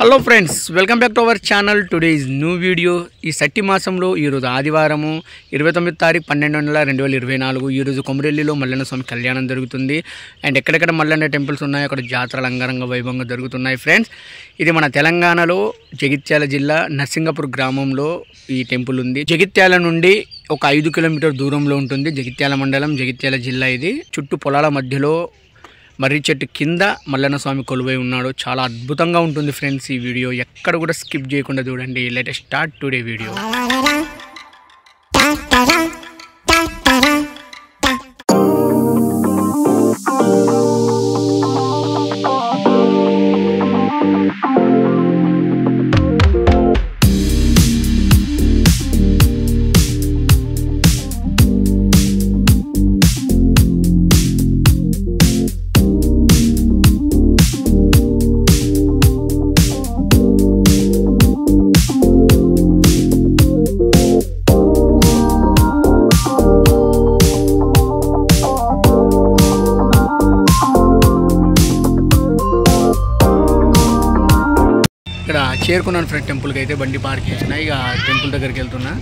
Hello friends, welcome back to our channel. Today is new video. ఈ సట్టి మాసంలో ఈరోజు ఆదివారము 29 తారీఖు 12/2024 ఈరోజు కొమరెల్లిలో మల్లన్న స్వామి కళ్యాణం జరుగుతుంది. అండ్ ఎక్కడెక్కడ మల్లన్న టెంపుల్స్ ఉన్నాయో అక్కడ జాతరలు అంగరంగ వైభవంగా జరుగుతున్నాయి ఫ్రెండ్స్. ఇది మన తెలంగాణలో జగిత్యాల జిల్లా నర్సింగపూర్ గ్రామంలో ఈ టెంపుల్ ఉంది. జగిత్యాల నుండి ఒక 5 కిలోమీటర్ దూరంలో ఉంటుంది. జగిత్యాల మండలం, జగిత్యాల జిల్లా. ఇది చుట్టూ పొలాల మధ్యలో మర్రి చెట్టు కింద మల్లన్న స్వామి కొలువై ఉన్నాడు. చాలా అద్భుతంగా ఉంటుంది ఫ్రెండ్స్. ఈ వీడియో ఎక్కడ కూడా స్కిప్ చేయకుండా చూడండి. Let us start today video. ఇక్కడ చేరుకున్నాను ఫ్రెండ్. టెంపుల్కి అయితే బండి పార్క్ చేసిన. ఇక టెంపుల్ దగ్గరికి వెళ్తున్నా.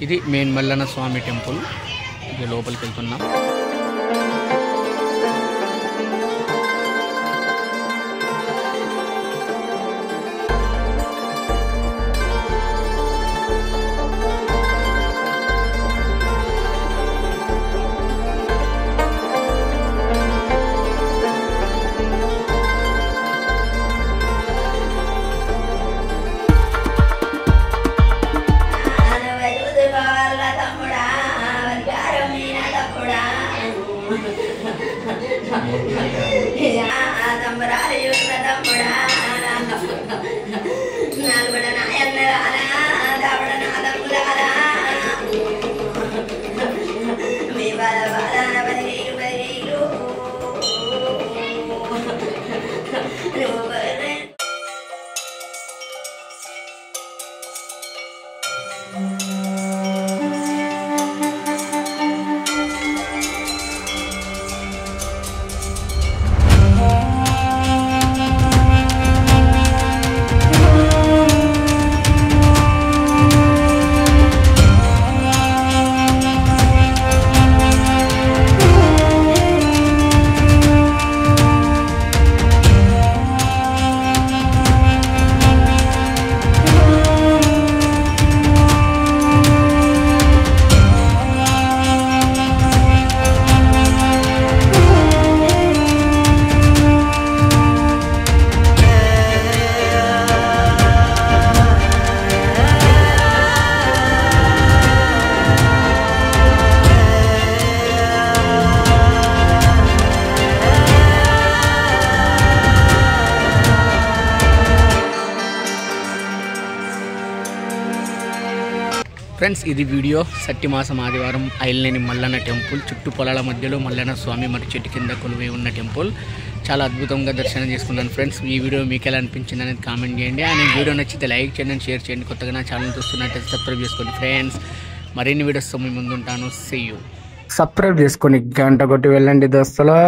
ఇది మెయిన్ మల్లన్న స్వామి టెంపుల్. ఇది లోపలికి వెళ్తున్నాం. ఫ్రెండ్స్, ఇది వీడియో సట్టి మాసం ఆదివారం ఐల్లేని మల్లన్న టెంపుల్. చుట్టూ పొలాల మధ్యలో మల్లన్న స్వామి మర్రి చెట్టు కింద కొలువై ఉన్న టెంపుల్. చాలా అద్భుతంగా దర్శనం చేసుకున్నాను ఫ్రెండ్స్. ఈ వీడియో మీకు ఎలా అనిపించింది అనేది కామెంట్ చేయండి. అండ్ ఈ వీడియో నచ్చితే లైక్ చేయండి, షేర్ చేయండి. కొత్తగా నా ఛానల్ చూస్తున్నట్టయితే సబ్స్క్రైబ్ చేసుకోండి ఫ్రెండ్స్. మరిన్ని వీడియోస్తో మీ ముందు ఉంటాను. See you. సబ్స్క్రైబ్ చేసుకొని గంట కొట్టి వెళ్ళండి దోస్తులు.